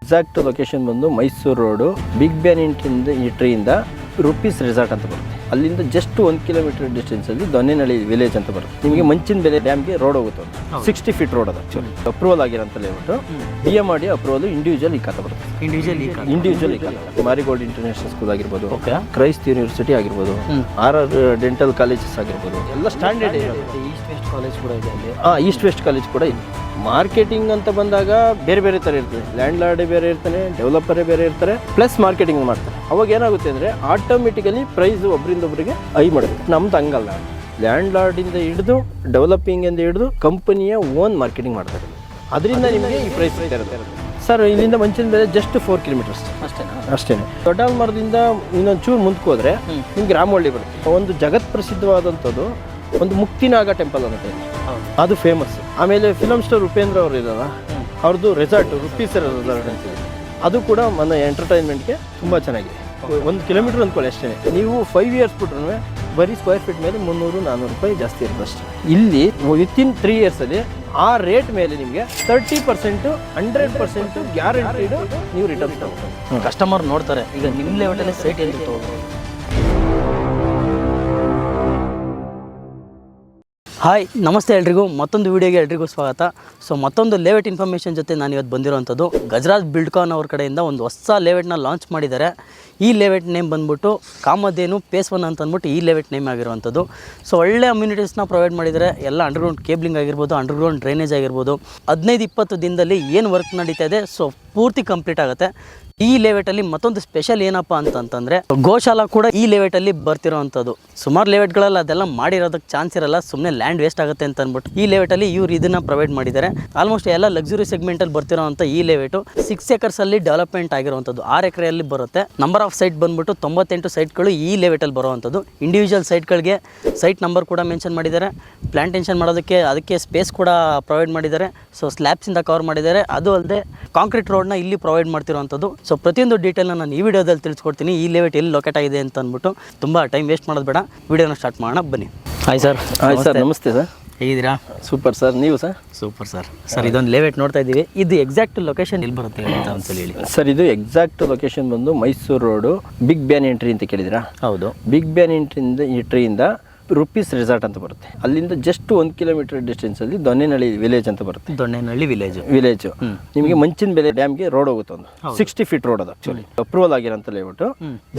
Exact location ಬಂದು Mysuru road big ban ಇಂಟ್ರಿಯಿಂದ rupees resort ಅಂತ ಬರುತ್ತೆ. ಅಲ್ಲಿಂದ ಜಸ್ಟ್ 1 ಕಿಲೋಮೀಟರ್ ಡಿಸ್ಟೆನ್ಸ್ ಅಲ್ಲಿ ದೊನ್ನೆನಳ್ಳಿ ವಿಲೇಜ್ ಅಂತ ಬರುತ್ತೆ. ನಿಮಗೆ ಮಂಚಿನ ಬೆಲೆ ಡ್ಯಾಮ್ಗೆ ರೋಡ್ ಹೋಗುತ್ತೆ. 60 ಫೀಟ್ ರೋಡ್ ಅದು ಆಕ್ಚುಲಿ ಅಪ್ರೂವಲ್ ಆಗಿರೋಂತ ಲೇಔಟ್. BMRD ಅಪ್ರೂವಲ್ ಇಂಡಿವಿಜುವಲ್ ಈ ಖಾತೆ ಬರುತ್ತೆ. ಇಂಡಿವಿಜುವಲ್ ಈ ಖಾತೆ ಮಾರಿಗೋಲ್ಡ್ ಇಂಟರ್ನ್ಯಾಷನಲ್ ಸ್ಕೂಲ್ ಆಗಿರ್ಬೋದು, ಕ್ರೈಸ್ಟ್ ಯೂನಿವರ್ಸಿಟಿ ಆಗಿರ್ಬೋದು, RR ಡೆಂಟಲ್ ಕಾಲೇಜಸ್ ಆಗಿರ್ಬೋದು, ಎಲ್ಲ ಸ್ಟ್ಯಾಂಡರ್ಡ್ ಇದೆ. ಈಸ್ಟ್ ವೆಸ್ಟ್ ಕಾಲೇಜ್ ಕೂಡ ಇದೆ ಅಲ್ಲಿ. ಈಸ್ಟ್ ವೆಸ್ಟ್ ಕಾಲೇಜ್ ಕೂಡ ಇದೆ. ಮಾರ್ಕೆಟಿಂಗ್ ಅಂತ ಬಂದಾಗ ಬೇರೆ ಬೇರೆ ಥರ ಇರ್ತದೆ. ಲ್ಯಾಂಡ್ ಲಾರ್ಡೇ ಬೇರೆ ಇರ್ತಾನೆ, ಡೆವಲಪರೇ ಬೇರೆ ಇರ್ತಾರೆ, ಪ್ಲಸ್ ಮಾರ್ಕೆಟಿಂಗ್ ಮಾಡ್ತಾರೆ. ಅವಾಗ ಏನಾಗುತ್ತೆ ಅಂದರೆ ಆಟೋಮೆಟಿಕಲಿ ಪ್ರೈಸ್ ಒಬ್ಬರಿಂದೊಬ್ಬರಿಗೆ ಹೈ ಮಾಡುತ್ತೆ. ನಮ್ದು ಹಂಗಲ್ಲ. ಲ್ಯಾಂಡ್ ಲಾರ್ಡಿಂದ ಹಿಡಿದು ಡೆವಲಪಿಂಗಿಂದ ಹಿಡಿದು ಕಂಪನಿಯ ಓನ್ ಮಾರ್ಕೆಟಿಂಗ್ ಮಾಡ್ತಾರೆ. ಅದರಿಂದ ನಿಮಗೆ ಈ ಪ್ರೈಸ್ ಇರುತ್ತೆ. ಸರ್ ಇಲ್ಲಿಂದ ಮಂಚಿನ ಬೆಲೆ ಜಸ್ಟ್ 4 ಕಿಲೋಮೀಟರ್ಸ್ ಅಷ್ಟೇ. ದೊಡ್ಡ ಮರದಿಂದ ಇನ್ನೊಂದು ಚೂರು ಮುಂದಕ್ಕೆ ಹೋದ್ರೆ ನಿಮ್ಗೆ ರಾಮವಳ್ಳಿ ಬರುತ್ತೆ. ಒಂದು ಜಗತ್ ಪ್ರಸಿದ್ಧವಾದಂಥದ್ದು ಒಂದು ಮುಕ್ತಿನಾಗ ಟೆಂಪಲ್ ಅಂತ ಇದೆ, ಅದು ಫೇಮಸ್. ಆಮೇಲೆ ಫಿಲಮ್ ಸ್ಟಾರ್ ಉಪೇಂದ್ರ ಅವರು ಇದಾರ, ಅವ್ರದ್ದು ರೆಸಾರ್ಟ್ ರುಪೀಸ್ ರೆಸಾರ್ಟ್ ಅಂತ ಇದೆ. ಅದು ಕೂಡ ನನ್ನ ಎಂಟರ್ಟೈನ್ಮೆಂಟ್ಗೆ ತುಂಬ ಚೆನ್ನಾಗಿದೆ. 1 ಕಿಲೋಮೀಟರ್ ಅಂದ್ಕೊಳ್ಳಿ ಅಷ್ಟೇ. ನೀವು 5 ಇಯರ್ಸ್ ಬಿಟ್ರೂ ಬರೀ ಸ್ಕ್ವೇರ್ ಫೀಟ್ ಮೇಲೆ 300-400 ರೂಪಾಯಿ ಜಾಸ್ತಿ ಇರುತ್ತೆ ಅಷ್ಟೇ. ಇಲ್ಲಿ ವಿತಿನ್ 3 ಇಯರ್ಸಲ್ಲಿ ಆ ರೇಟ್ ಮೇಲೆ ನಿಮಗೆ 30%, 100% ಗ್ಯಾರಂಟಿಡ್ ನೀವು ರಿಟರ್ನ್ಸ್ ತಗೋಬೋದು. ಕಸ್ಟಮರ್ ನೋಡ್ತಾರೆ ಈಗ ನಿಮ್ಮ ಲೆವೆಟಲ್ಲಿ ಸೈಟ್ ಎಲ್ಲಿ ತಗೋಬೋದು. ಹಾಯ್ ನಮಸ್ತೆ ಎಲ್ರಿಗೂ, ಮತ್ತೊಂದು ವೀಡಿಯೋಗೆ ಎಲ್ರಿಗೂ ಸ್ವಾಗತ. ಸೊ ಮತ್ತೊಂದು ಲೇಔಟ್ ಇನ್ಫಾರ್ಮೇಷನ್ ಜೊತೆ ನಾನು ಇವತ್ತು ಬಂದಿರೋವಂಥದ್ದು ಗಜರಾಜ್ ಬಿಲ್ಡ್ಕಾನ್ ಅವ್ರ ಕಡೆಯಿಂದ ಒಂದು ಹೊಸ ಲೇಔಟ್ನ ಲಾಂಚ್ ಮಾಡಿದ್ದಾರೆ. ಈ ಲೇಔಟ್ ನೇಮ್ ಬಂದ್ಬಿಟ್ಟು ಕಾಮಧೇನು ಫೇಸ್ 1 ಅಂತ ಅಂದ್ಬಿಟ್ಟು ಈ ಲೇಔಟ್ ನೇಮ್ ಆಗಿರುವಂಥದ್ದು. ಸೊ ಒಳ್ಳೆ ಅಮ್ಯುನಿಟೀಸ್ನ ಪ್ರೊವೈಡ್ ಮಾಡಿದ್ದಾರೆ. ಎಲ್ಲ ಅಂಡರ್ಗ್ರೌಂಡ್ ಕೇಬ್ಲಿಂಗ್ ಆಗಿರ್ಬೋದು, ಅಂಡರ್ಗ್ರೌಂಡ್ ಡ್ರೈನೇಜ್ ಆಗಿರ್ಬೋದು. 15-20 ದಿನದಲ್ಲಿ ಏನು ವರ್ಕ್ ನಡೀತಾ ಇದೆ ಸೊ ಪೂರ್ತಿ ಕಂಪ್ಲೀಟ್ ಆಗುತ್ತೆ. ಈ ಲೇಔಟಲ್ಲಿ ಮತ್ತೊಂದು ಸ್ಪೆಷಲ್ ಏನಪ್ಪ ಅಂತಂತಂದರೆ ಗೋಶಾಲಾ ಕೂಡ ಈ ಲೇಔಟಲ್ಲಿ ಬರ್ತಿರೋ ಅಂಥದ್ದು. ಸುಮಾರು ಲೇಔಟ್ಗಳಲ್ಲಿ ಅದೆಲ್ಲ ಮಾಡಿರೋದಕ್ಕೆ ಚಾನ್ಸ್ ಇರಲ್ಲ, ಸುಮ್ಮನೆ ಲ್ಯಾಂಡ್ ವೇಸ್ಟ್ ಆಗುತ್ತೆ ಅಂತ ಅಂದ್ಬಿಟ್ಟು ಈ ಲೇಔಟಲ್ಲಿ ಇವ್ರು ಇದನ್ನು ಪ್ರೊವೈಡ್ ಮಾಡಿದ್ದಾರೆ. ಆಲ್ಮೋಸ್ಟ್ ಎಲ್ಲ ಲಕ್ಸುರಿ ಸೆಗ್ಮೆಂಟಲ್ಲಿ ಬರ್ತಿರೋ ಅಂಥ ಈ ಲೇಔಟು 6 ಎಕರ್ಸಲ್ಲಿ ಡೆವಲಪ್ಮೆಂಟ್ ಆಗಿರುವಂಥದ್ದು. 6 ಎಕರೆಯಲ್ಲಿ ಬರುತ್ತೆ. ನಂಬರ್ ಆಫ್ ಸೈಟ್ ಬಂದ್ಬಿಟ್ಟು 98 ಸೈಟ್ಗಳು ಈ ಲೇಔಟಲ್ಲಿ ಬರುವಂಥದ್ದು. ಇಂಡಿವಿಜುವಲ್ ಸೈಟ್ಗಳಿಗೆ ಸೈಟ್ ನಂಬರ್ ಕೂಡ ಮೆನ್ಷನ್ ಮಾಡಿದ್ದಾರೆ. ಪ್ಲಾಂಟೇಷನ್ ಮಾಡೋದಕ್ಕೆ ಅದಕ್ಕೆ ಸ್ಪೇಸ್ ಕೂಡ ಪ್ರೊವೈಡ್ ಮಾಡಿದ್ದಾರೆ. ಸೊ ಸ್ಲ್ಯಾಬ್ಸಿಂದ ಕವರ್ ಮಾಡಿದ್ದಾರೆ. ಅದು ಅಲ್ಲದೆ ಕಾಂಕ್ರೀಟ್ ರೋಡ್ನ ಇಲ್ಲಿ ಪ್ರೊವೈಡ್ ಮಾಡ್ತಿರೋವಂಥದ್ದು. ಸೊ ಪ್ರತಿಯೊಂದು ಡೀಟೇಲ್ನ ನಾನು ಈ ವಿಡಿಯೋದಲ್ಲಿ ತಿಳಿಸ್ಕೊಡ್ತೀನಿ. ಈ ಲೇಔಟ್ ಎಲ್ಲಿ ಲೊಕೇಟ್ ಆಗಿದೆ ಅಂತ ಅಂದ್ಬಿಟ್ಟು ತುಂಬ ಟೈಮ್ ವೇಸ್ಟ್ ಮಾಡೋದು ಬೇಡ, ವಿಡಿಯೋನ ಸ್ಟಾರ್ಟ್ ಮಾಡೋಣ ಬನ್ನಿ. Hi sir. ಹಾಯ್ ಸರ್, ನಮಸ್ತೆ ಸರ್. ಹೇಗಿದ್ದೀರಾ? ಸೂಪರ್ ಸರ್, ನೀವು ಸರ್? Super sir. ಸರ್ ಇದೊಂದು ಲೇಔಟ್ ನೋಡ್ತಾ ಇದ್ದೀವಿ, ಇದು ಎಕ್ಸಾಕ್ಟ್ ಲೊಕೇಶನ್ ಎಲ್ಲಿ ಬರುತ್ತೆ ಅಂತ ಒಂದ್ಸಲ ಹೇಳಿ ಸರ್. ಇದು ಎಕ್ಸಾಕ್ಟ್ ಲೊಕೇಶನ್ ಬಂದು Mysuru road big ban entry ಅಂತ ಕೇಳಿದಿರಾ? ಹೌದು. ಬಿಗ್ ಬ್ಯಾನ್ ಎಂಟ್ರಿಯಿಂದ ರುಪೀಸ್ ರೆಸಾರ್ಟ್ ಅಂತ ಬರುತ್ತೆ. ಅಲ್ಲಿಂದ ಜಸ್ಟ್ 1 ಕಿಲೋಮೀಟರ್ ಡಿಸ್ಟೆನ್ಸ್ ಅಲ್ಲಿ ದೊನ್ನೆನಳ್ಳಿ ವಿಲೇಜ್ ಅಂತ ಬರುತ್ತೆ. ದೊನ್ನೆನಳ್ಳಿ ವಿಲೇಜ್ ನಿಮಗೆ ಮಂಚಿನ ಬೆಲೆ ಡ್ಯಾಮ್ಗೆ ರೋಡ್ ಹೋಗುತ್ತೆ. ಒಂದು 60 ಫೀಟ್ ರೋಡ್ ಅದು ಆಕ್ಚುಲಿ ಅಪ್ರೂವಲ್ ಆಗಿರೋಂಥ ಲೇಔಟ್.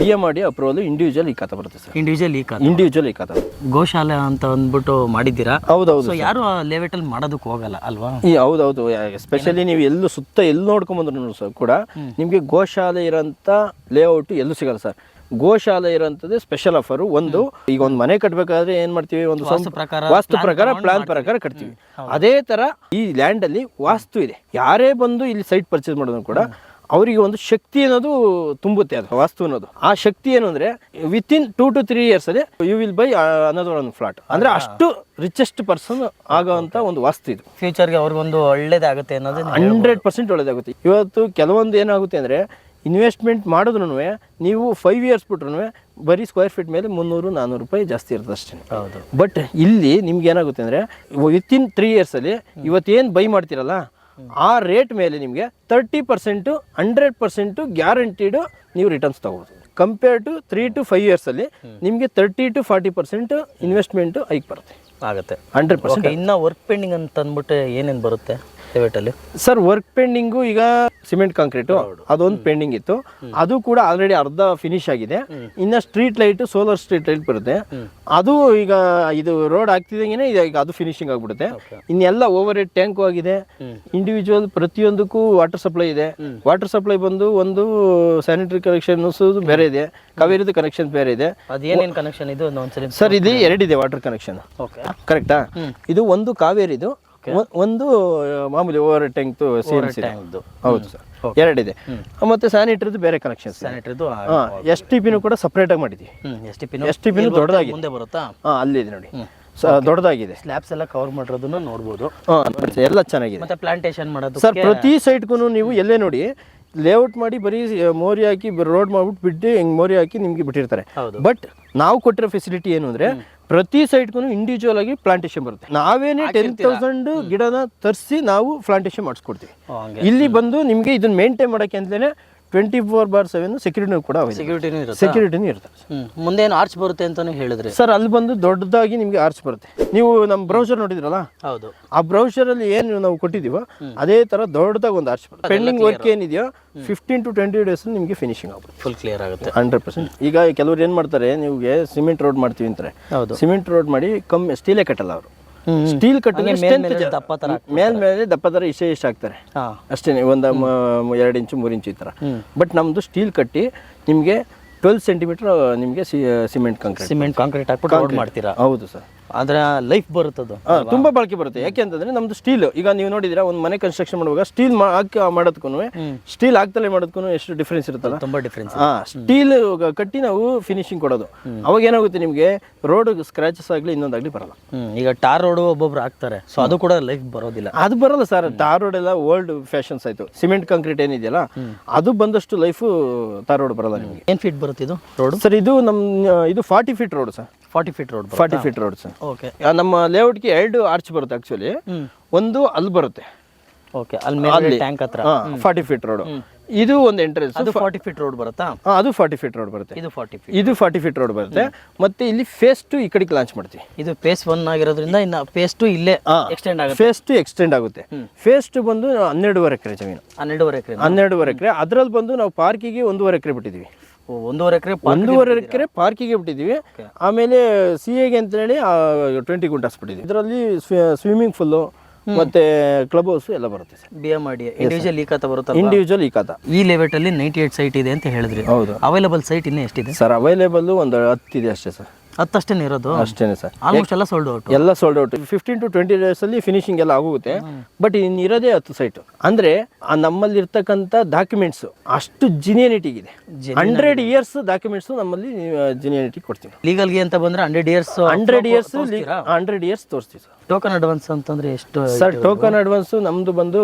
BMRD ಅಪ್ರೂವಲ್ ಇಂಡಿವಿಜುವಲ್ ಈ ಖಾತೆ ಬರುತ್ತೆ ಸರ್. ಇಂಡಿವಿಜುವಲ್ ಈ ಖಾತೆ. ಗೋಶಾಲೆ ಅಂತ ಅಂದ್ಬಿಟ್ಟು ಮಾಡಿದ್ದೀರಾ? ಹೌದೌದು. ಯಾರು ಆ ಲೇಔಟ್ ಅಲ್ಲಿ ಮಾಡೋದಕ್ಕೆ ಹೋಗಲ್ಲ ಅಲ್ವಾ? ಹೌದೌದು. ಎಸ್ಪೆಷಲಿ ನೀವು ಎಲ್ಲೂ ಸುತ್ತ ಎಲ್ಲಿ ನೋಡ್ಕೊಂಬಂದ್ರು ಸರ್ ಕೂಡ ನಿಮಗೆ ಗೋಶಾಲೆ ಇರೋಂಥ ಲೇಔಟ್ ಎಲ್ಲೂ ಸಿಗಲ್ಲ ಸರ್. ಗೋಶಾಲೆ ಇರೋಂಥದ್ದು ಸ್ಪೆಷಲ್ ಆಫರ್. ಒಂದು ಈಗ ಒಂದು ಮನೆ ಕಟ್ಟಬೇಕಾದ್ರೆ ಏನ್ ಮಾಡ್ತೀವಿ, ಒಂದು ವಾಸ್ತು ಪ್ರಕಾರ ಪ್ಲಾನ್ ಪ್ರಕಾರ ಕಟ್ತೀವಿ. ಅದೇ ತರ ಈ ಲ್ಯಾಂಡ್ ಅಲ್ಲಿ ವಾಸ್ತು ಇದೆ. ಯಾರೇ ಬಂದು ಇಲ್ಲಿ ಸೈಟ್ ಪರ್ಚೇಸ್ ಮಾಡೋದು ಕೂಡ ಅವರಿಗೆ ಒಂದು ಶಕ್ತಿ ಅನ್ನೋದು ತುಂಬುತ್ತೆ. ಅದು ವಾಸ್ತು ಅನ್ನೋದು ಆ ಶಕ್ತಿ ಏನು ಅಂದ್ರೆ ವಿತಿನ್ 2 to 3 years ಅಲ್ಲಿ ಯು ವಿಲ್ ಬೈ ಅನ್ನೋದು ಒಂದು ಫ್ಲಾಟ್. ಅಂದ್ರೆ ಅಷ್ಟು ರಿಚೆಸ್ಟ್ ಪರ್ಸನ್ ಆಗೋಂಥ ಒಂದು ವಾಸ್ತು ಇದು. ಫ್ಯೂಚರ್ಗೆ ಅವ್ರಿಗೊಂದು ಒಳ್ಳೇದಾಗುತ್ತೆ ಅನ್ನೋದು 100% ಒಳ್ಳೇದಾಗುತ್ತೆ. ಇವತ್ತು ಕೆಲವೊಂದು ಏನಾಗುತ್ತೆ ಅಂದ್ರೆ ಇನ್ವೆಸ್ಟ್ಮೆಂಟ್ ಮಾಡಿದ್ರು ನೀವು 5 ಇಯರ್ಸ್ ಬಿಟ್ರು ಬರೀ ಸ್ಕ್ವೇರ್ ಫೀಟ್ ಮೇಲೆ 300-400 ರೂಪಾಯಿ ಜಾಸ್ತಿ ಇರುತ್ತೆ ಅಷ್ಟೇ. ಹೌದು. ಬಟ್ ಇಲ್ಲಿ ನಿಮ್ಗೆ ಏನಾಗುತ್ತೆ ಅಂದರೆ ವಿತಿನ್ 3 ಇಯರ್ಸಲ್ಲಿ ಇವತ್ತೇನು ಬೈ ಮಾಡ್ತೀರಲ್ಲ ಆ ರೇಟ್ ಮೇಲೆ ನಿಮಗೆ 30%, 100% ಗ್ಯಾರಂಟಿಡ್ ನೀವು ರಿಟರ್ನ್ಸ್ ತಗೋಬೋದು. ಕಂಪೇರ್ ಟು 3 to 5 ಇಯರ್ಸಲ್ಲಿ ನಿಮಗೆ 30 to 40% ಇನ್ವೆಸ್ಟ್ಮೆಂಟ್ ಹೈಕ್ ಬರುತ್ತೆ ಆಗುತ್ತೆ. 100%. ಇನ್ನು ವರ್ಕ್ ಪೆಂಡಿಂಗ್ ಅಂತ ಅಂದ್ಬಿಟ್ಟು ಏನೇನು ಬರುತ್ತೆ ಲೇಔಟಲ್ಲಿ? ಸರ್ ವರ್ಕ್ ಪೆಂಡಿಂಗು ಈಗ ಸಿಮೆಂಟ್ ಕಾಂಕ್ರೀಟು ಅದೊಂದು ಪೆಂಡಿಂಗ್ ಇತ್ತು. ಅದು ಕೂಡ ಆಲ್ರೆಡಿ ಅರ್ಧ ಫಿನಿಶ್ ಆಗಿದೆ. ಇನ್ನು street light, solar street light ಬರುತ್ತೆ. ಅದು ಈಗ ಇದು ರೋಡ್ ಆಗ್ತಿದಂಗೆ ಈಗ ಅದು ಫಿನಿಶಿಂಗ್ ಆಗ್ಬಿಡುತ್ತೆ. ಇನ್ನೆಲ್ಲ ಓವರ್ ಹೆಡ್ ಟ್ಯಾಂಕು ಆಗಿದೆ. ಇಂಡಿವಿಜುವಲ್ ಪ್ರತಿಯೊಂದಕ್ಕೂ ವಾಟರ್ ಸಪ್ಲೈ ಇದೆ. ವಾಟರ್ ಸಪ್ಲೈ ಬಂದು ಒಂದು ಸ್ಯಾನಿಟರಿ ಕನೆಕ್ಷನ್ ಬೇರೆ ಇದೆ, ಕಾವೇರಿದು ಕನೆಕ್ಷನ್ ಬೇರೆ ಇದೆ. ಅದೇನೇನು ಕನೆಕ್ಷನ್ ಇದು ಸರ್? ಇದು 2 ಇದೆ ವಾಟರ್ ಕನೆಕ್ಷನ್. ಕರೆಕ್ಟಾ? ಇದು ಒಂದು ಕಾವೇರಿದು, ಒಂದು ಮಾಮೂಲಿ ಓವರ್ ಟ್ಯಾಂಕ್ ಹೌದು ಸರ್, 2 ಇದೆ. ಮತ್ತೆ ಸ್ಯಾನಿಟರಿದು ಬೇರೆ ಕನೆಕ್ಷನ್. STPನೂ ಕೂಡ ಸಪರೇಟ್ ಆಗಿ ಮಾಡಿದ್ವಿ. STPನೂ ದೊಡ್ಡದಾಗಿ ಮುಂದೆ ಬರುತ್ತಾ? ಅಲ್ಲಿದೆ ನೋಡಿ, ದೊಡ್ಡದಾಗಿದೆ. ಸ್ಲ್ಯಾಬ್ಸ್ ಎಲ್ಲ ಕವರ್ ಮಾಡಿರೋದನ್ನ ನೋಡ್ಬೋದು. ಎಲ್ಲ ಚೆನ್ನಾಗಿದೆ. ಮತ್ತೆ ಪ್ಲಾಂಟೇಶನ್ ಮಾಡೋದು ಸರ್ ಪ್ರತಿ ಸೈಟ್ಗೂ ನೀವು ಎಲ್ಲೇ ನೋಡಿ ಲೇಔಟ್ ಮಾಡಿ ಬರೀ ಮೋರಿ ಹಾಕಿ ರೋಡ್ ಮಾಡ್ಬಿಟ್ಟು ಬಿಟ್ಟು ಹಿಂಗೆ ಮೋರಿ ಹಾಕಿ ನಿಮ್ಗೆ ಬಿಟ್ಟಿರ್ತಾರೆ. ಬಟ್ ನಾವು ಕೊಟ್ಟಿರೋ ಫೆಸಿಲಿಟಿ ಏನು ಅಂದರೆ ಪ್ರತಿ ಸೈಟ್ಗೂ ಇಂಡಿವಿಜುವಲ್ ಆಗಿ ಪ್ಲಾಂಟೇಶನ್ ಬರುತ್ತೆ. ನಾವೇನೇ 10,000 ಗಿಡನ ತರಿಸಿ ನಾವು ಪ್ಲಾಂಟೇಶನ್ ಮಾಡಿಸ್ಕೊಡ್ತೀವಿ. ಇಲ್ಲಿ ಬಂದು ನಿಮಗೆ ಇದನ್ನ ಮೇಂಟೈನ್ ಮಾಡೋಕ್ಕೆ ಅಂತಲೇ 24/7 ಸೆಕ್ಯೂರಿಟಿ ಕೂಡ ಸೆಕ್ಯೂರಿಟಿನೂ ಇರುತ್ತೆ. ಮುಂದೆ ಏನು ಆರ್ಚ್ ಬರುತ್ತೆ ಅಂತಾನೆ ಹೇಳಿದ್ರಿ ಸರ್. ಅಲ್ಲಿ ಬಂದು ದೊಡ್ಡದಾಗಿ ನಿಮಗೆ ಆರ್ಚ್ ಬರುತ್ತೆ. ನೀವು ನಮ್ಮ ಬ್ರೌಸರ್ ನೋಡಿದ್ರಲ್ಲ, ಹೌದು, ಆ ಬ್ರೌಸರ್ ಅಲ್ಲಿ ಏನು ನಾವು ಕೊಟ್ಟಿದೀವೋ ಅದೇ ತರ ದೊಡ್ಡದಾಗಿ ಒಂದು ಆರ್ಚ್ ಬರುತ್ತೆ. ಪೆಂಡಿಂಗ್ ವರ್ಕ್ ಏನಿದೆಯೋ 15 to 20 ಡೇಸ್ ನಿಮಗೆ ಫಿನಿಶಿಂಗ್ ಆಗುತ್ತೆ, ಫುಲ್ ಕ್ಲಿಯರ್ ಆಗುತ್ತೆ 100%. ಈಗ ಕೆಲವರು ಏನು ಮಾಡ್ತಾರೆ, ನಿಮಗೆ ಸಿಮೆಂಟ್ ರೋಡ್ ಮಾಡ್ತೀವಿ ಅಂತಾರೆ. ಸಿಮೆಂಟ್ ರೋಡ್ ಮಾಡಿ ಸ್ಟೀಲೇ ಕಟ್ಟಲ್ಲ ಅವರು. ಸ್ಟೀಲ್ ಕಟ್ಟಿದ್ರೆ ಮೇಲೆ ದಪ್ಪ ತರ ಇಷ್ಟೇ ಹಾಕ್ತಾರೆ ಅಷ್ಟೇ, ಒಂದು 2 ಇಂಚು 3 ಇಂಚು ಈ ತರ. ಬಟ್ ನಮ್ದು ಸ್ಟೀಲ್ ಕಟ್ಟಿ ನಿಮಗೆ 12 ಸೆಂಟಿಮೀಟರ್ ನಿಮಗೆ ಸಿಮೆಂಟ್ ಕಾಂಕ್ರೀಟ್ ಹಾಕ್ಬಿಟ್ಟು ಮಾಡ್ತೀರಾ? ಹೌದು ಸರ್. ಅದರ ಲೈಫ್ ಬರುತ್ತದು ತುಂಬಾ ಬಳಕೆ ಬರುತ್ತೆ. ಯಾಕೆ ಅಂತಂದ್ರೆ ನಮ್ದು ಸ್ಟೀಲ್, ಈಗ ನೀವು ನೋಡಿದ್ರೆ ಒಂದು ಮನೆ ಕನ್ಸ್ಟ್ರಕ್ಷನ್ ಮಾಡುವಾಗ ಸ್ಟೀಲ್ ಹಾಕಿ ಮಾಡೋದಕ್ಕೂ ಸ್ಟೀಲ್ ಹಾಕ್ತಲೇ ಮಾಡೋದಕ್ಕೂ ಎಷ್ಟು ಡಿಫ್ರೆನ್ಸ್ ಇರುತ್ತಲ್ಲ, ತುಂಬಾ ಡಿಫ್ರೆನ್ಸ್. ಸ್ಟೀಲ್ ಕಟ್ಟಿ ನಾವು ಫಿನಿಶಿಂಗ್ ಕೊಡೋದು. ಅವಾಗ ಏನಾಗುತ್ತೆ, ನಿಮಗೆ ರೋಡ್ ಸ್ಕ್ರಾಚಸ್ ಆಗಲಿ ಇನ್ನೊಂದಾಗ್ಲಿ ಬರಲ್ಲ. ಈಗ ಟಾರ್ ರೋಡ್ ಒಬ್ಬೊಬ್ರು ಹಾಕ್ತಾರೆ, ಸೊ ಅದು ಕೂಡ ಲೈಫ್ ಬರೋದಿಲ್ಲ. ಅದು ಬರಲ್ಲ ಸರ್. ಟಾರ್ ರೋಡ್ ಎಲ್ಲ ಓಲ್ಡ್ ಫ್ಯಾಷನ್ಸ್ ಆಯ್ತು. ಸಿಮೆಂಟ್ ಕಾಂಕ್ರೀಟ್ ಏನಿದೆಯಲ್ಲ ಅದು ಬಂದಷ್ಟು ಲೈಫ್ ಟಾರ್ ರೋಡ್ ಬರಲ್ಲ ನಿಮಗೆ. ಏನ್ ಫೀಟ್ ಬರುತ್ತೆ ಇದು ರೋಡ್ ಸರ್? ಇದು ಇದು 40 feet road sir. 40 feet road 40 feet road sir. Okay. ನಮ್ಮ ಲೇಔಟ್ಗೆ 2 ಆರ್ಚ್ ಬರುತ್ತೆ ಆಕ್ಚುಲಿ. ಒಂದು ಅಲ್ಲಿ ಬರುತ್ತೆ, ಓಕೆ, ಅಲ್ಲಿ ಮೇಲೆ ಟ್ಯಾಂಕ್ ಹತ್ರ 40 ಫೀಟ್ ರೋಡ್. ಇದು ಒಂದು ಎಂಟ್ರೆನ್ಸ್, ಅದು 40 ಫೀಟ್ ರೋಡ್ ಬರುತ್ತಾ? ಅದು 40 ಫೀಟ್ ರೋಡ್ ಬರುತ್ತೆ. ಇದು 40 ಫೀಟ್, ಇದು 40 ಫೀಟ್ ರೋಡ್ ಬರುತ್ತೆ. ಮತ್ತೆ ಇಲ್ಲಿ ಫೇಸ್ 2 ಈ ಕಡೆಗೆ ಲಾಂಚ್ ಮಾಡ್ತೀವಿ. ಇದು ಫೇಸ್ 1 ಆಗಿರೋದ್ರಿಂದ ಇನ್ನು ಫೇಸ್ 2 ಇಲ್ಲೇ ಎಕ್ಸ್ಟೆಂಡ್ ಆಗುತ್ತೆ. ಫೇಸ್ 2 ಎಕ್ಸ್ಟೆಂಡ್ ಆಗುತ್ತೆ. ಫೇಸ್ 2 ಬಂದು 12.5 ಎಕರೆ ಜಮೀನು. 12.5 ಎಕರೆ. ಅದ್ರಲ್ಲಿ ಬಂದು ನಾವು ಪಾರ್ಕಿಗೆ 1.5 ಎಕರೆ ಬಿಟ್ಟಿದ್ದೀವಿ. 1.5 ಎಕರೆ ಪಾರ್ಕಿಗೆ ಬಿಟ್ಟಿದ್ದೀವಿ. ಆಮೇಲೆ CAಗೆ ಅಂತ ಹೇಳಿ 20 ಗುಂಟಾಸ್ ಬಿಟ್ಟಿದ್ದೀವಿ. ಇದರಲ್ಲಿ ಸ್ವಿಮ್ಮಿಂಗ್ ಫುಲ್ಲು ಮತ್ತೆ ಕ್ಲಬ್ ಹೌಸ್ ಎಲ್ಲ ಬರುತ್ತೆ ಸರ್. BMRD ಇಂಡಿವಿಜುವಲ್ ಈ ಖಾತಾ ಬರುತ್ತೆ. ಇಂಡಿವಿಜುವಲ್ ಈ ಖಾತಾ. ಈ ಲೆವೆಟ್ ಅಲ್ಲಿ 98 ಸೈಟ್ ಇದೆ ಅಂತ ಹೇಳಿದ್ರಿ. ಹೌದು. ಅವೈಲೇಬಲ್ ಸೈಟ್ ಇನ್ನೂ ಎಷ್ಟಿದೆ ಸರ್? ಅವೈಲೇಬಲ್ ಒಂದು 10 ಇದೆ ಅಷ್ಟೇ ಸರ್. 10 ಅಷ್ಟೇನೆ ಇರೋದು? ಅಷ್ಟೇನೆ ಸರ್. ಆಲ್ಮೋಸ್ಟ್ ಎಲ್ಲ ಸೋಲ್ಡ್ ಔಟ್. ಎಲ್ಲ ಸೋಲ್ಡ್ ಔಟ್. 15 to 20 ಡೇಸ್ ಅಲ್ಲಿ ಫಿನಿಶಿಂಗ್ ಎಲ್ಲ ಆಗುತ್ತೆ. ಬಟ್ ಇನ್ನಿರೋದೇ 10 ಸೈಟ್. ಅಂದ್ರೆ ನಮ್ಮಲ್ಲಿ ಇರ್ತಕ್ಕಂಥ ಡಾಕ್ಯುಮೆಂಟ್ಸ್ ಅಷ್ಟು ಜಿನಿಯನಿಟಿ ಇದೆ. 100 ಇಯರ್ಸ್ ಡಾಕ್ಯುಮೆಂಟ್ಸ್ ನಮ್ಮಲ್ಲಿ ಜಿನಿಯನಿಟಿ ಕೊಡ್ತೀವಿ. ಲೀಗಲ್ಗೆ ಅಂತ ಬಂದ್ರೆ 100 ಇಯರ್ಸ್ 100 ಇಯರ್ಸ್ ತೋರಿಸ್ತೀವಿ ಸರ್. ಟೋಕನ್ ಅಡ್ವಾನ್ಸ್ ಅಂತಂದ್ರೆ ಎಷ್ಟು ಸರ್? ಟೋಕನ್ ಅಡ್ವಾನ್ಸ್ ನಮ್ದು ಬಂದು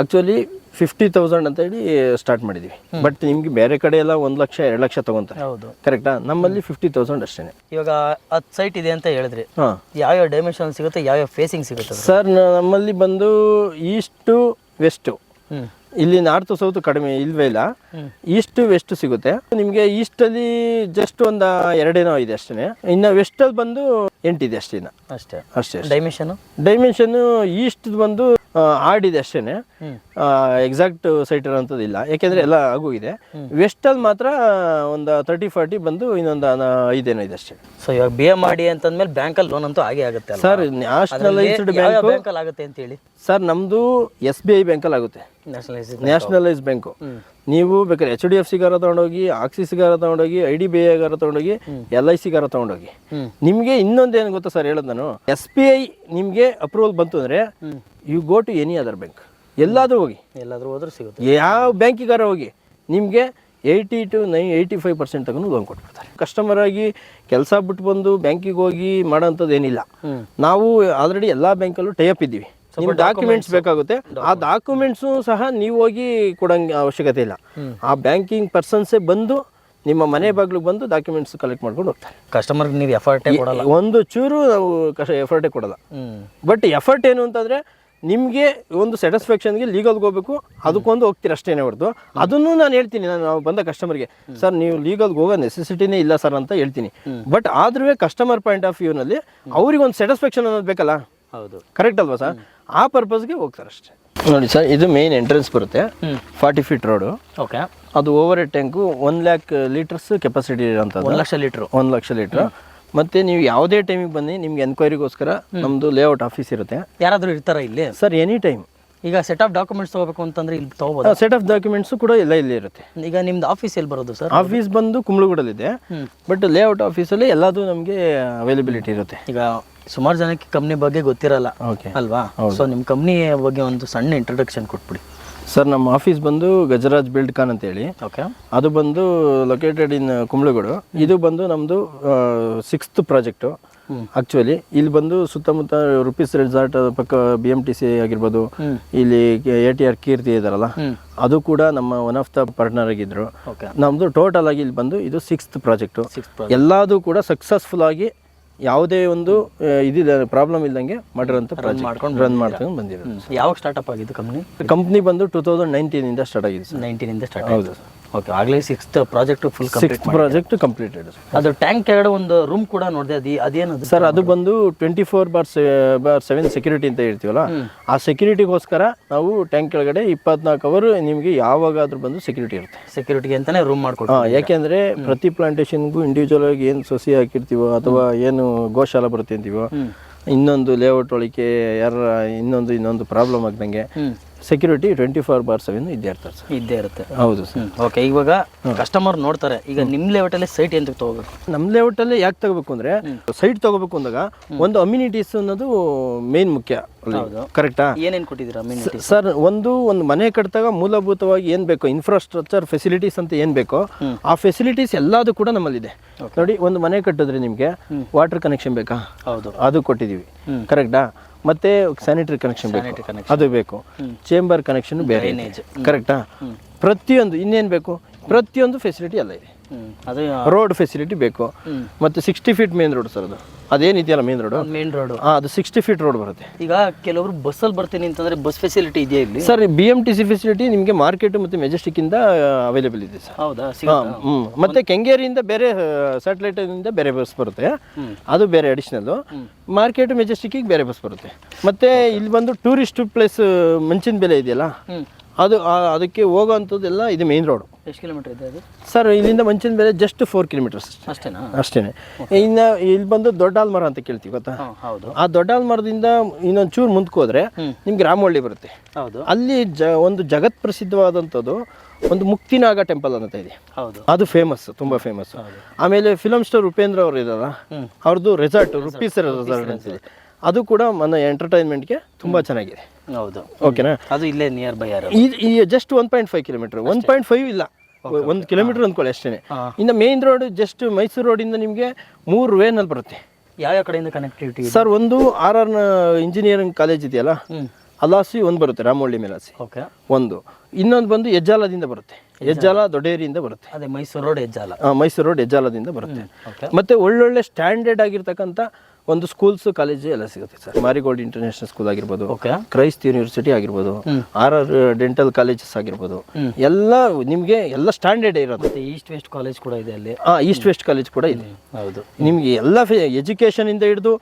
ಆಕ್ಚುಲಿ 50,000 ಅಂತ ಹೇಳಿ ಸ್ಟಾರ್ಟ್ ಮಾಡಿದೀವಿ. ಬಟ್ ನಿಮ್ಗೆ ಬೇರೆ ಕಡೆ ಎಲ್ಲ 1 ಲಕ್ಷ 2 ಲಕ್ಷ ತಗೊಂತಾರೆ. ಹೌದು, ಕರೆಕ್ಟಾ? ನಮ್ಮಲ್ಲಿ 50,000 ಅಷ್ಟೇ. ಇವಾಗ 10 ಸೈಟ್ ಇದೆ ಅಂತ ಹೇಳಿದ್ರಿ. ಯಾವ ಡೈಮೆನ್ಷನ್ ಸಿಗುತ್ತೆ, ಯಾವ ಫೇಸಿಂಗ್ ಸಿಗುತ್ತೆ ಸರ್? ನಮ್ಮಲ್ಲಿ ಬಂದು ಈಸ್ಟ್ ವೆಸ್ಟ್, ಇಲ್ಲಿ ನಾರ್ತ್ ಸೌತ್ ಕಡಿಮೆ ಇಲ್ವೇ ಇಲ್ಲ. ಈಸ್ಟ್ ವೆಸ್ಟ್ ಸಿಗುತ್ತೆ ನಿಮಗೆ. ಈಸ್ಟ್ ಅಲ್ಲಿ ಜಸ್ಟ್ ಒಂದು 2 ಇದೆ ಅಷ್ಟೇ. ಇನ್ನು ವೆಸ್ಟ್ ಅಲ್ಲಿ ಬಂದು 8 ಇದೆ ಅಷ್ಟೇ. ಡೈಮೆನ್ಷನ್ ಈಸ್ಟ್ ಬಂದು ಆಡಿದೆ ಅಷ್ಟೇನೆ. ಎಕ್ಸಾಕ್ಟ್ ಸೈಟ್ ಇರೋಂಥದ್ದಿಲ್ಲ, ಯಾಕೆಂದ್ರೆ ಎಲ್ಲ ಆಗೋಗಿದೆ. ವೆಸ್ಟ್ ಅಲ್ಲಿ ಮಾತ್ರ ಒಂದು 30-40 ಬಂದು ಇನ್ನೊಂದು 5 ಇದೆ ಅಷ್ಟೇ. ಸೊ ಇವಾಗ BMRD ಅಂತಂದ್ಮೇಲೆ ಬ್ಯಾಂಕಲ್ಲಿ ಲೋನ್ ಅಂತೂ ಆಗೇ ಆಗುತ್ತೆ ಸರ್. ನ್ಯಾಷನಲೈಸ್ಡ್ ಬ್ಯಾಂಕ್ ಆಗುತ್ತೆ ಅಂತ ಹೇಳಿ ಸರ್? ನಮ್ದು SBI ಬ್ಯಾಂಕಲ್ಲಿ ಆಗುತ್ತೆ, ನ್ಯಾಷನಲೈಸ್ ಬ್ಯಾಂಕು. ನೀವು ಬೇಕಾದ್ರೆ HDFC ಗಾರ ತಗೊಂಡೋಗಿ, ಆಕ್ಸಿಸ್ ಗಾರ ತಗೊಂಡೋಗಿ, IDBI ಗಾರ ತಗೊಂಡೋಗಿ, LIC ಗಾರ ತಗೊಂಡೋಗಿ. ನಿಮ್ಗೆ ಇನ್ನೊಂದೇನು ಗೊತ್ತಾ ಸರ್ ಹೇಳೋದು ನಾನು? SBI ನಿಮ್ಗೆ ಅಪ್ರೂವಲ್ ಬಂತು ಅಂದ್ರೆ you go to any other bank. ಎಲ್ಲಾದ್ರೂ ಹೋದ್ರೆ ಸಿಗುತ್ತೆ. ಯಾವ ಬ್ಯಾಂಕಿಗಾರ ಹೋಗಿ ನಿಮ್ಗೆ 80 to 85% ತಗೊಂಡು ಲೋನ್ ಕೊಟ್ಬಿಡ್ತಾರೆ. ಕಸ್ಟಮರ್ ಆಗಿ ಕೆಲಸ ಬಿಟ್ಟು ಬಂದು ಬ್ಯಾಂಕಿಗೆ ಹೋಗಿ ಮಾಡೋಂಥದ್ದು ಏನಿಲ್ಲ. ನಾವು ಆಲ್ರೆಡಿ ಎಲ್ಲಾ ಬ್ಯಾಂಕಲ್ಲೂ ಟೈಅಪ್ ಇದ್ದೀವಿ. ನಿಮ್ಮ ಡಾಕ್ಯುಮೆಂಟ್ಸ್ ಬೇಕಾಗುತ್ತೆ. ಆ ಡಾಕ್ಯುಮೆಂಟ್ಸು ಸಹ ನೀವು ಹೋಗಿ ಕೊಡಂಗೆ ಅವಶ್ಯಕತೆ ಇಲ್ಲ. ಆ ಬ್ಯಾಂಕಿಂಗ್ ಪರ್ಸನ್ಸೇ ಬಂದು ನಿಮ್ಮ ಮನೆ ಬಾಗಿಲಿಗೆ ಬಂದು ಡಾಕ್ಯುಮೆಂಟ್ಸ್ ಕಲೆಕ್ಟ್ ಮಾಡ್ಕೊಂಡು ಹೋಗ್ತಾರೆ. ಕಸ್ಟಮರ್ ನೀವು ಎಫರ್ಟೇ ಕೊಡಲ್ಲ, ಒಂದು ಚೂರು ನಾವು ಎಫರ್ಟೇ ಕೊಡಲ್ಲ. ಬಟ್ ಎಫರ್ಟ್ ಏನು ಅಂತಂದ್ರೆ ನಿಮಗೆ ಒಂದು ಸ್ಯಾಟಿಸ್ಫ್ಯಾಕ್ಷನ್ಗೆ ಲೀಗಲ್ಗೆ ಹೋಗ್ಬೇಕು, ಅದಕ್ಕೊಂದು ಹೋಗ್ತೀರ ಅಷ್ಟೇನೆ ಹೊರತು. ಅದನ್ನು ನಾನು ಹೇಳ್ತೀನಿ, ನಾವು ಬಂದ ಕಸ್ಟಮರ್ಗೆ, ಸರ್ ನೀವು ಲೀಗಲ್ಗೆ ಹೋಗೋ ನೆಸೆಸಿಟಿನೇ ಇಲ್ಲ ಸರ್ ಅಂತ ಹೇಳ್ತೀನಿ. ಬಟ್ ಆದ್ರೂ ಕಸ್ಟಮರ್ ಪಾಯಿಂಟ್ ಆಫ್ ವ್ಯೂನಲ್ಲಿ ಅವ್ರಿಗೆ ಒಂದು ಸ್ಯಾಟಿಸ್ಫ್ಯಾಕ್ಷನ್ ಅನ್ನೋದು ಬೇಕಲ್ಲ. ಹೌದು, ಕರೆಕ್ಟ್ ಅಲ್ವಾ ಸರ್? ಆ ಪರ್ಪಸ್ಗೆ ಹೋಗ್ತಾರೆ ಅಷ್ಟೇ. ನೋಡಿ ಸರ್, ಇದು ಮೇನ್ ಎಂಟ್ರೆನ್ಸ್ ಬರುತ್ತೆ. 40 ಫೀಟ್ ರೋಡು. ಓಕೆ. ಅದು overhead tank 1 lakh litres capacity ಇರೋಂಥದ್ದು. 1 ಲಕ್ಷ ಲೀಟ್ರು. 1 ಲಕ್ಷ ಲೀಟ್ರ್. ಮತ್ತೆ ನೀವು ಯಾವುದೇ ಟೈಮಿಗೆ ಬನ್ನಿ, ನಿಮ್ಗೆ ಎನ್ಕ್ವೈರಿಗೋಸ್ಕರ ನಮ್ದು ಲೇಔಟ್ ಆಫೀಸ್ ಇರುತ್ತೆ. ಯಾರಾದರೂ ಇರ್ತಾರ ಇಲ್ಲಿ ಸರ್? Any time. ಈಗ ಸೆಟ್ ಆಫ್ ಡಾಕ್ಯುಮೆಂಟ್ಸ್ ತಗೋಬೇಕು ಅಂತಂದ್ರೆ ಇಲ್ಲಿ ತಗೋಬಹುದು. ಸೆಟ್ ಆಫ್ ಡಾಕ್ಯುಮೆಂಟ್ಸ್ ಕೂಡ ಎಲ್ಲ ಇಲ್ಲಿ ಇರುತ್ತೆ. ಈಗ ನಿಮ್ದು ಆಫೀಸ್ ಎಲ್ಲಿ ಬರೋದು ಸರ್? ಆಫೀಸ್ ಬಂದು ಕುಂಬ್ಳಗೂಡಲ್ಲಿದೆ. ಬಟ್ ಲೇಔಟ್ ಆಫೀಸಲ್ಲಿ ಎಲ್ಲದೂ ನಮಗೆ ಅವೈಲಬಿಲಿಟಿ ಇರುತ್ತೆ. ಈಗ ಸುಮಾರು ಜನಕ್ಕೆ ಕಂಪ್ನಿ ಬಗ್ಗೆ ಗೊತ್ತಿರಲ್ಲ ಅಲ್ವಾ? ಸೊ ನಿಮ್ಮ ಕಂಪ್ನಿ ಬಗ್ಗೆ ಒಂದು ಸಣ್ಣ ಇಂಟ್ರೊಡಕ್ಷನ್ ಕೊಟ್ಬಿಡಿ ಸರ್. ನಮ್ಮ ಆಫೀಸ್ ಬಂದು ಗಜರಾಜ್ ಬಿಲ್ಡ್ಕಾನ್ ಅಂತೇಳಿ. ಓಕೆ. ಅದು ಬಂದು ಲೊಕೇಟೆಡ್ ಇನ್ ಕುಂಬ್ಳಗೂಡು. ಇದು ಬಂದು ನಮ್ಮದು 6th ಪ್ರಾಜೆಕ್ಟು ಆಕ್ಚುಲಿ. ಇಲ್ಲಿ ಬಂದು ಸುತ್ತಮುತ್ತ ರುಪೀಸ್ ರೆಸಾರ್ಟ್ ಪಕ್ಕ BMTC ಆಗಿರ್ಬೋದು, ಇಲ್ಲಿ ATR ಕೀರ್ತಿ ಇದಾರಲ್ಲ, ಅದು ಕೂಡ ನಮ್ಮ ಒನ್ ಆಫ್ ದ ಪಾರ್ಟ್ನರ್ ಆಗಿದ್ರು. ನಮ್ದು ಟೋಟಲ್ ಆಗಿ ಇಲ್ಲಿ ಬಂದು ಇದು 6th ಪ್ರಾಜೆಕ್ಟು. ಎಲ್ಲದೂ ಕೂಡ ಸಕ್ಸಸ್ಫುಲ್ ಆಗಿ ಯಾವುದೇ ಒಂದು ಇದಿದೆ ಪ್ರಾಬ್ಲಮ್ ಇಲ್ದಂಗೆ ಮಾಡಿರೋಂಥ ರನ್ ಮಾಡ್ಕೊಂಡು ಬಂದಿರೋದು. ಯಾವಾಗ ಸ್ಟಾರ್ಟಪ್ ಆಗಿದ್ದು ಕಂಪ್ನಿ ಬಂದು 2019 ಇಂದ ಸ್ಟಾರ್ಟ್ ಆಗಿದೆ ಸರ್. 19 ಸ್ಟಾರ್ಟ್ ಹೌದು ಸರ್. ಓಕೆ, ಆಗಲೇ 6th project full sixth project completed. ಅದು ಟ್ಯಾಂಕ್ ಕೆಳಗಡೆ ಒಂದು ರೂಮ್ ಕೂಡ ನೋಡಿದೆ, ಅದೇನದು ಸರ್? ಅದು ಬಂದು 24/7 ಸೆಕ್ಯೂರಿಟಿ ಅಂತ ಹೇಳ್ತೀವಲ್ಲ, ಆ ಸೆಕ್ಯೂರಿಟಿಗೋಸ್ಕರ ನಾವು ಟ್ಯಾಂಕ್ ಕೆಳಗಡೆ 24 ಅವರ್ ನಿಮಗೆ ಯಾವಾಗಾದ್ರೂ ಬಂದು ಸೆಕ್ಯೂರಿಟಿ ಇರುತ್ತೆ. ಸೆಕ್ಯೂರಿಟಿಗೆ ಅಂತಾನೆ ರೂಮ್ ಮಾಡ್ಕೊಡ್ತೀವಿ. ಯಾಕೆಂದ್ರೆ ಪ್ರತಿ ಪ್ಲಾಂಟೇಶನ್ಗೂ ಇಂಡಿವಿಜುವಲ್ ಆಗಿ ಏನು ಸಸಿ ಹಾಕಿರ್ತೀವೋ ಅಥವಾ ಏನು ಗೋಶಾಲ ಬರುತ್ತೆ ಅಂತೀವೋ, ಇನ್ನೊಂದು ಲೇಔಟ್ ಒಳಗೆ ಇನ್ನೊಂದು ಪ್ರಾಬ್ಲಮ್ ಆಗ್ದಂಗೆ ಸೆಕ್ಯೂರಿಟಿ 24/7 ಇದ್ದೇ ಇರ್ತಾರೆ ಸರ್. ಇದ್ದೇ ಇರುತ್ತೆ. ಹೌದು ಸರ್. ಓಕೆ, ಇವಾಗ ಕಸ್ಟಮರ್ ನೋಡ್ತಾರೆ, ಈಗ ನಿಮ್ಮ ಲೇಔಟಲ್ಲಿ ಸೈಟ್ ಎಂತ ತಗೋಬೇಕು? ನಮ್ಮ ಲೇಔಟಲ್ಲಿ ಯಾಕೆ ತಗೋಬೇಕು ಅಂದರೆ, ಸೈಟ್ ತಗೋಬೇಕು ಅಂದಾಗ ಒಂದು ಅಮ್ಯುನಿಟೀಸ್ ಅನ್ನೋದು ಮೇನ್ ಮುಖ್ಯ. ಕರೆಕ್ಟಾ? ಏನೇನು ಕೊಟ್ಟಿದ್ದೀರಾ ಅಮ್ಯುನಿಟಿ? ಸರ್, ಒಂದು ಮನೆ ಕಟ್ಟಿದಾಗ ಮೂಲಭೂತವಾಗಿ ಏನು ಬೇಕೋ ಇನ್ಫ್ರಾಸ್ಟ್ರಕ್ಚರ್ ಫೆಸಿಲಿಟೀಸ್ ಅಂತ ಏನು ಬೇಕೋ ಆ ಫೆಸಿಲಿಟೀಸ್ ಎಲ್ಲದೂ ಕೂಡ ನಮ್ಮಲ್ಲಿದೆ. ನೋಡಿ, ಒಂದು ಮನೆ ಕಟ್ಟಿದ್ರೆ ನಿಮಗೆ ವಾಟರ್ ಕನೆಕ್ಷನ್ ಬೇಕಾ? ಹೌದು, ಅದು ಕೊಟ್ಟಿದ್ದೀವಿ. ಕರೆಕ್ಟಾ? ಮತ್ತೆ ಸ್ಯಾನಿಟರಿ ಕನೆಕ್ಷನ್ ಬೇಕು, ಅದು ಬೇಕು. ಚೇಂಬರ್ ಕನೆಕ್ಷನ್ ಬೇರೆ, ಕರೆಕ್ಟಾ? ಪ್ರತಿಯೊಂದು ಇನ್ನೇನು ಬೇಕು, ಪ್ರತಿಯೊಂದು ಫೆಸಿಲಿಟಿ ಎಲ್ಲ ಇದೆ. ಅದು ರೋಡ್ ಫೆಸಿಲಿಟಿ ಬೇಕು. ಮತ್ತೆ 60 ಫೀಟ್ ಮೇನ್ ರೋಡ್ ಸರ್. ಅದು ಅದೇನಿದೆಯಲ್ಲ ಮೇನ್ ರೋಡ್, ಅದು 60 ಫೀಟ್ ರೋಡ್ ಬರುತ್ತೆ. ಈಗ ಕೆಲವರು ಬಸ್ಸಲ್ಲಿ ಬರ್ತೀನಿ ಅಂತಂದ್ರೆ ಬಸ್ ಫೆಸಿಲಿಟಿ ಇದೆಯಾ ಇಲ್ಲಿ? ಸರ್, BMTC ಫೆಸಿಲಿಟಿ ನಿಮಗೆ ಮಾರ್ಕೆಟ್ ಮತ್ತು ಮೆಜೆಸ್ಟಿಕ್ ಇಂದ ಅವೈಲೇಬಲ್ ಇದೆ ಸರ್. ಹೌದಾ? ಮತ್ತೆ ಕೆಂಗೇರಿಯಿಂದ ಬೇರೆ ಸ್ಯಾಟಲೈಟ್ ಇಂದ ಬೇರೆ ಬಸ್ ಬರುತ್ತೆ, ಅದು ಬೇರೆ ಅಡಿಷನಲ್. ಮಾರ್ಕೆಟ್ ಮೆಜೆಸ್ಟಿಕ್ಕಿಗೆ ಬೇರೆ ಬಸ್ ಬರುತ್ತೆ. ಮತ್ತೆ ಇಲ್ಲಿ ಬಂದು ಟೂರಿಸ್ಟ್ ಪ್ಲೇಸ್ ಮಂಚಿನ ಬೆಲೆ ಇದೆಯಲ್ಲ, ಅದಕ್ಕೆ ಹೋಗೋವಂಥದ್ದೆಲ್ಲ ಇದು ಮೇನ್ ರೋಡ್. ಎಷ್ಟು ಕಿಲೋಮೀಟರ್ ಇದೆ ಅದು ಸರ್? ಇಲ್ಲಿಂದ ಮಂಚಿನ ಬೆಲೆ ಜಸ್ಟ್ 4 ಕಿಲೋಮೀಟರ್ಸ್ ಅಷ್ಟೇನೆ. ಇನ್ನು ಇಲ್ಲಿ ಬಂದು ದೊಡ್ಡ ಆಲ್ಮರ ಅಂತ ಕೇಳ್ತೀವಿ, ಗೊತ್ತಾ? ಹೌದು. ಆ ದೊಡ್ಡ ಆಲ್ಮರದಿಂದ ಇನ್ನೊಂದು ಚೂರು ಮುಂದಕ್ಕೆ ಹೋದ್ರೆ ನಿಮ್ಗೆ ರಾಮವಳ್ಳಿ ಬರುತ್ತೆ. ಹೌದು. ಅಲ್ಲಿ ಒಂದು ಜಗತ್ ಪ್ರಸಿದ್ಧವಾದಂಥದ್ದು ಒಂದು ಮುಕ್ತಿನಾಗ ಟೆಂಪಲ್ ಅಂತ ಇದೆ. ಹೌದು, ಅದು ಫೇಮಸ್, ತುಂಬಾ ಫೇಮಸ್. ಆಮೇಲೆ ಫಿಲಮ್ ಸ್ಟಾರ್ ಉಪೇಂದ್ರ ಅವರು ಇದಾರ, ಅವ್ರದ್ದು ರೆಸಾರ್ಟ್ ರುಪೀಸ್ ರೆಸಾರ್ಟ್ ಅಂತಿದೆ. ಅದು ಕೂಡ ನನ್ನ ಎಂಟರ್ಟೈನ್ಮೆಂಟ್ಗೆ ತುಂಬಾ ಚೆನ್ನಾಗಿದೆ. ಹೌದು, ಓಕೆನಾ? ಅದು ಇಲ್ಲೇ ನಿಯರ್ ಬೈ ಈ ಜಸ್ಟ್ 1.5 ಕಿಲೋಮೀಟರ್, 1.5 ಇಲ್ಲ, 1 ಕಿಲೋಮೀಟರ್ ಅಂದ್ಕೊಳ್ಳಿ ಅಷ್ಟೇ. ಇನ್ನು ಮೇನ್ ರೋಡ್ ಜಸ್ಟ್ ಮೈಸೂರು ರೋಡಿಂದ ನಿಮಗೆ 3 ವೇನಲ್ಲಿ ಬರುತ್ತೆ. ಯಾವ ಕಡೆಯಿಂದ ಕನೆಕ್ಟಿವಿಟಿ? ಸರ್, ಒಂದು RR ಇಂಜಿನಿಯರಿಂಗ್ ಕಾಲೇಜ್ ಇದೆಯಲ್ಲ, ಅಲಾಸಿ ಒಂದು ಬರುತ್ತೆ, ರಾಮವಳ್ಳಿ ಮೇಲಾಸಿ ಒಂದು. ಇನ್ನೊಂದು ಬಂದು ಹೆಜ್ಜಾಲದಿಂದ ಬರುತ್ತೆ, ಹೆಜ್ಜಾಲ ದೊಡ್ಡೇರಿಯಿಂದ ಬರುತ್ತೆ. ಅದೇ ಮೈಸೂರು ರೋಡ್ ಹೆಜ್ಜಾಲ. ಮೈಸೂರು ರೋಡ್ ಹೆಜ್ಜಾಲದಿಂದ ಬರುತ್ತೆ. ಮತ್ತೆ ಒಳ್ಳೊಳ್ಳೆ ಸ್ಟ್ಯಾಂಡರ್ಡ್ ಆಗಿರ್ತಕ್ಕಂಥ ಒಂದು ಸ್ಕೂಲ್ಸ್ ಕಾಲೇಜ್ ಎಲ್ಲ ಸಿಗುತ್ತೆ ಸರ್. ಮಾರಿಗೋಲ್ಡ್ ಇಂಟರ್ನ್ಯಾಷನಲ್ ಸ್ಕೂಲ್ ಆಗಿರ್ಬೋದು, ಕ್ರೈಸ್ಟ್ ಯೂನಿವರ್ಸಿಟಿ ಆಗಿರ್ಬೋದು, RR ಡೆಂಟಲ್ ಕಾಲೇಜಸ್ ಆಗಿರ್ಬೋದು, ಎಲ್ಲ ನಿಮಗೆ ಎಲ್ಲ ಸ್ಟ್ಯಾಂಡರ್ಡ್ ಇರೋದು. ಈಸ್ಟ್ ವೆಸ್ಟ್ ಕಾಲೇಜ್ ಕೂಡ ಇದೆ ಅಲ್ಲಿ. ಈಸ್ಟ್ ವೆಸ್ಟ್ ಕಾಲೇಜ್ ಕೂಡ ಇದೆ. ಹೌದು. ನಿಮ್ಗೆ ಎಲ್ಲ ಎಜುಕೇಶನ್ ಇಂದ ಹಿಡಿದು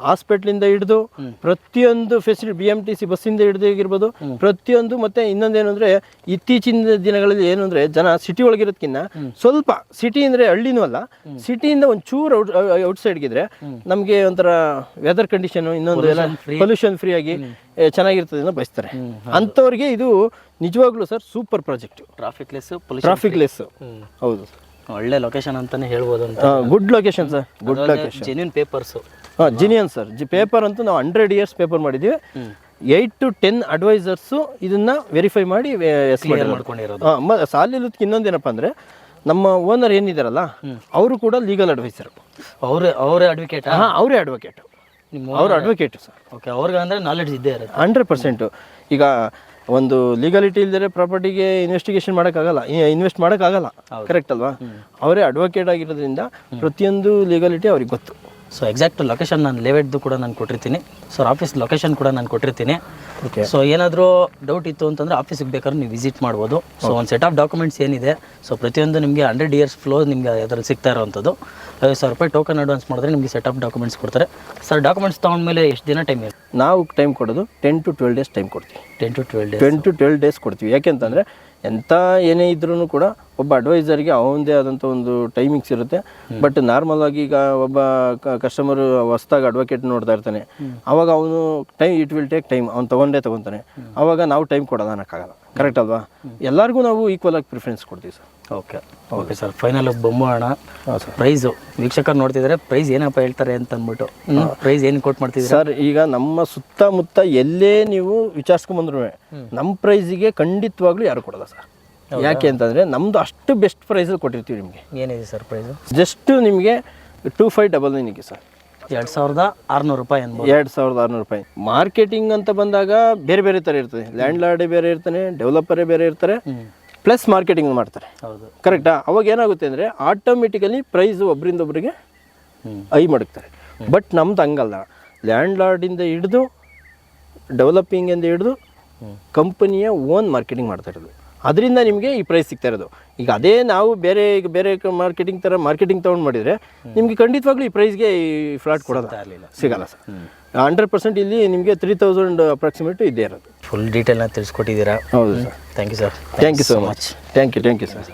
ಹಾಸ್ಪಿಟಲ್ ಇಂದ ಹಿಡಿದು ಪ್ರತಿಯೊಂದು ಫೆಸಿಲಿಟಿ, BMTC ಬಸ್ಸಿಂದ ಹಿಡಿದು ಆಗಿರ್ಬೋದು, ಪ್ರತಿಯೊಂದು. ಮತ್ತೆ ಇನ್ನೊಂದೇನು ಅಂದ್ರೆ, ಇತ್ತೀಚಿನ ದಿನಗಳಲ್ಲಿ ಏನು ಅಂದ್ರೆ, ಜನ ಸಿಟಿ ಒಳಗಿರೋದಕ್ಕಿಂತ ಸ್ವಲ್ಪ ಸಿಟಿ ಅಂದ್ರೆ ಹಳ್ಳಿನೂ ಅಲ್ಲ, ಸಿಟಿಯಿಂದ ಒಂಚೂರು ಔಟ್ಸೈಡ್ಗಿದ್ರೆ ನಮಗೆ ಒಂಥರ ವೆದರ್ ಕಂಡೀಷನ್ ಇನ್ನೊಂದು ಎಲ್ಲ ಪೊಲ್ಯೂಷನ್ ಫ್ರೀ ಆಗಿ ಚೆನ್ನಾಗಿರ್ತದೆ ಅಂತ ಬಯಸ್ತಾರೆ. ಅಂಥವ್ರಿಗೆ ಇದು ನಿಜವಾಗ್ಲೂ sir super project. Traffic less. ಹೌದು, ಒಳ್ಳೆ ಲೊಕೇಶನ್ ಅಂತಾನೆ ಹೇಳ್ಬೋದು ಅಂತ. Good location sir, good location. Genuine papers. ಜಿನಿಯನ್ sir. Paper ಅಂತೂ ನಾವು 100 years ಪೇಪರ್ ಮಾಡಿದ್ದೀವಿ. 8 to 10 ಅಡ್ವೈಸರ್ಸ್ ಇದನ್ನ ವೆರಿಫೈ ಮಾಡಿ ಮಾಡ್ಕೊಂಡಿರೋದು. ಸಾಲಿಲಕ್ಕೆ ಇನ್ನೊಂದೇನಪ್ಪ ಅಂದ್ರೆ, ನಮ್ಮ ಓನರ್ ಏನಿದಾರಲ್ಲ ಅವರು ಕೂಡ ಲೀಗಲ್ ಅಡ್ವೈಸರ್. ಅವರೇ ಅಡ್ವೊಕೇಟ್? ಅವರೇ ಅಡ್ವೊಕೇಟ್. ಅವ್ರ ಅಡ್ವೊಕೇಟ್ ಸರ್. ಓಕೆ, ಅವ್ರಿಗೆ ಅಂದರೆ ನಾಲೆಡ್ಜ್ ಇದ್ದೇ ಇರುತ್ತೆ 100%. ಈಗ ಒಂದು ಲೀಗಾಲಿಟಿ ಇಲ್ಲದೆ ಪ್ರಾಪರ್ಟಿಗೆ ಇನ್ವೆಸ್ಟಿಗೇಷನ್ ಮಾಡೋಕ್ಕಾಗಲ್ಲ, ಇನ್ವೆಸ್ಟ್ ಮಾಡೋಕ್ಕಾಗಲ್ಲ. ಕರೆಕ್ಟ್ ಅಲ್ವಾ? ಅವರೇ ಅಡ್ವೊಕೇಟ್ ಆಗಿರೋದ್ರಿಂದ ಪ್ರತಿಯೊಂದು ಲೀಗಾಲಿಟಿ ಅವ್ರಿಗೆ ಗೊತ್ತು. ಸೊ ಎಕ್ಸಾಕ್ಟ್ ಲೊಕೇಶನ್ ನಾನು ಲೇಔಟ್ದು ಕೂಡ ನಾನು ಕೊಟ್ಟಿರ್ತೀನಿ. ಸೊ ಆಫೀಸ್ ಲೊಕೇಶನ್ ಕೂಡ ನಾನು ಕೊಟ್ಟಿರ್ತೀನಿ. ಓಕೆ. ಸೊ ಏನಾದರೂ ಡೌಟ್ ಇತ್ತು ಅಂತಂದರೆ ಆಫೀಸಿಗೆ ಬೇಕಾದ್ರೆ ನೀವು ವಿಸಿಟ್ ಮಾಡ್ಬೋದು. ಸೊ ಒಂದು ಸೆಟ್ ಆಫ್ ಡಾಕ್ಯುಮೆಂಟ್ಸ್ ಏನಿದೆ, ಸೊ ಪ್ರತಿಯೊಂದು ನಿಮಗೆ 100 years ಫ್ಲೋ ನಿಮಗೆ ಅದರಲ್ಲಿ ಸಿಗ್ತಾ ಇರೋವಂಥದ್ದು. 50,000 ರೂಪಾಯಿ ಟೋಕನ್ ಅಡ್ವಾನ್ಸ್ ಮಾಡಿದ್ರೆ ನಿಮಗೆ ಸೆಟ್ ಆಫ್ ಡಾಕ್ಯುಮೆಂಟ್ಸ್ ಕೊಡ್ತಾರೆ. ಸರ್, ಡಾಕ್ಯುಮೆಂಟ್ಸ್ ತೊಗೊಂಡ್ಮೇಲೆ ಎಷ್ಟು ದಿನ ಟೈಮ್ ಇದೆ? ನಾವು ಟೈಮ್ ಕೊಡೋದು 10 to 12 days ಟೈಮ್ ಕೊಡ್ತೀವಿ. 10 to 12 days. 10 to 12 days ಕೊಡ್ತೀವಿ. ಯಾಕೆಂತಂದರೆ ಎಂಥ ಏನೇ ಇದ್ರೂ ಕೂಡ ಒಬ್ಬ ಅಡ್ವೈಸರ್ಗೆ ಅವನದೇ ಆದಂಥ ಒಂದು ಟೈಮಿಂಗ್ಸ್ ಇರುತ್ತೆ. ಬಟ್ ನಾರ್ಮಲ್ ಆಗಿ ಈಗ ಒಬ್ಬ ಕಸ್ಟಮರು ಹೊಸ್ದಾಗಿ ಅಡ್ವೊಕೇಟ್ ನೋಡ್ತಾ ಇರ್ತಾನೆ, ಅವಾಗ ಅವನು ಇಟ್ ವಿಲ್ ಟೇಕ್ ಟೈಮ್, ಅವ್ನು ತೊಗೊತಾನೆ. ಅವಾಗ ನಾವು ಟೈಮ್ ಕೊಡೋದು ಅನ್ನೋಕ್ಕಾಗಲ್ಲ. ಕರೆಕ್ಟ್ ಅಲ್ವಾ? ಎಲ್ಲರಿಗೂ ನಾವು ಈಕ್ವಲ್ ಆಗಿ ಪ್ರಿಫರೆನ್ಸ್ ಕೊಡ್ತೀವಿ ಸರ್. ಓಕೆ ಸರ್, ಫೈನಲ್ ಬೊಮ್ಮೋಣ. ಪ್ರೈಸು ವೀಕ್ಷಕರು ನೋಡ್ತಿದ್ದಾರೆ, ಪ್ರೈಸ್ ಏನಪ್ಪ ಹೇಳ್ತಾರೆ ಅಂತ ಅಂದ್ಬಿಟ್ಟು ಪ್ರೈಸ್ ಏನು ಕೊಟ್ಟು ಮಾಡ್ತಿದ್ದೀವಿ ಸರ್? ಈಗ ನಮ್ಮ ಸುತ್ತಮುತ್ತ ಎಲ್ಲೇ ನೀವು ವಿಚಾರಿಸ್ಕೊಂಬಂದ್ರು ನಮ್ಮ ಪ್ರೈಸಿಗೆ ಖಂಡಿತವಾಗ್ಲೂ ಯಾರು ಕೊಡಲ್ಲ ಸರ್. ಯಾಕೆ ಅಂತಂದರೆ ನಮ್ಮದು ಅಷ್ಟು ಬೆಸ್ಟ್ ಪ್ರೈಸಲ್ಲಿ ಕೊಟ್ಟಿರ್ತೀವಿ ನಿಮಗೆ. ಏನಿದೆ ಸರ್ ಪ್ರೈಸು? ಜಸ್ಟ್ ನಿಮಗೆ 2599 ಸರ್. 2,600 ರೂಪಾಯಿ ಅನ್ಬೋದು. 2,600 ರೂಪಾಯಿ. ಮಾರ್ಕೆಟಿಂಗ್ ಅಂತ ಬಂದಾಗ ಬೇರೆ ಬೇರೆ ಥರ ಇರ್ತದೆ. ಲ್ಯಾಂಡ್ ಲಾರ್ಡೇ ಬೇರೆ ಇರ್ತಾನೆ, ಡೆವಲಪರೇ ಬೇರೆ ಇರ್ತಾರೆ, ಪ್ಲಸ್ ಮಾರ್ಕೆಟಿಂಗ್ ಮಾಡ್ತಾರೆ. ಹೌದು, ಕರೆಕ್ಟಾ? ಅವಾಗ ಏನಾಗುತ್ತೆ ಅಂದರೆ ಆಟೋಮೆಟಿಕಲಿ ಪ್ರೈಸ್ ಒಬ್ಬರಿಂದ ಒಬ್ಬರಿಗೆ ಹೈ ಮಡಗ್ತಾರೆ. ಬಟ್ ನಮ್ದು ಹಂಗಲ್ಲ, ಲ್ಯಾಂಡ್ ಲಾರ್ಡಿಂದ ಹಿಡಿದು ಡೆವಲಪಿಂಗಿಂದ ಹಿಡಿದು ಕಂಪನಿಯ ಓನ್ ಮಾರ್ಕೆಟಿಂಗ್ ಮಾಡ್ತಾ ಇರೋದು. ಅದರಿಂದ ನಿಮಗೆ ಈ ಪ್ರೈಸ್ ಸಿಗ್ತಾ ಇರೋದು. ಈಗ ಅದೇ ನಾವು ಬೇರೆ ಮಾರ್ಕೆಟಿಂಗ್ ಥರ ಮಾರ್ಕೆಟಿಂಗ್ ತೊಗೊಂಡು ಮಾಡಿದರೆ ನಿಮಗೆ ಖಂಡಿತವಾಗ್ಲೂ ಈ ಪ್ರೈಸ್ಗೆ ಈ ಫ್ಲಾಟ್ ಕೊಡೋದು ಸಿಗಲ್ಲ ಸರ್. 100% ಇಲ್ಲಿ ನಿಮಗೆ 3000 ಅಪ್ರಾಕ್ಸಿಮೇಟು ಇದ್ದೇ ಇರೋದು. ಫುಲ್ ಡೀಟೇಲ್ನ ತಿಳಿಸ್ಕೊಟ್ಟಿದ್ದೀರಾ. ಹೌದು sir. Thank you sir. Thank you so much. Thank you sir.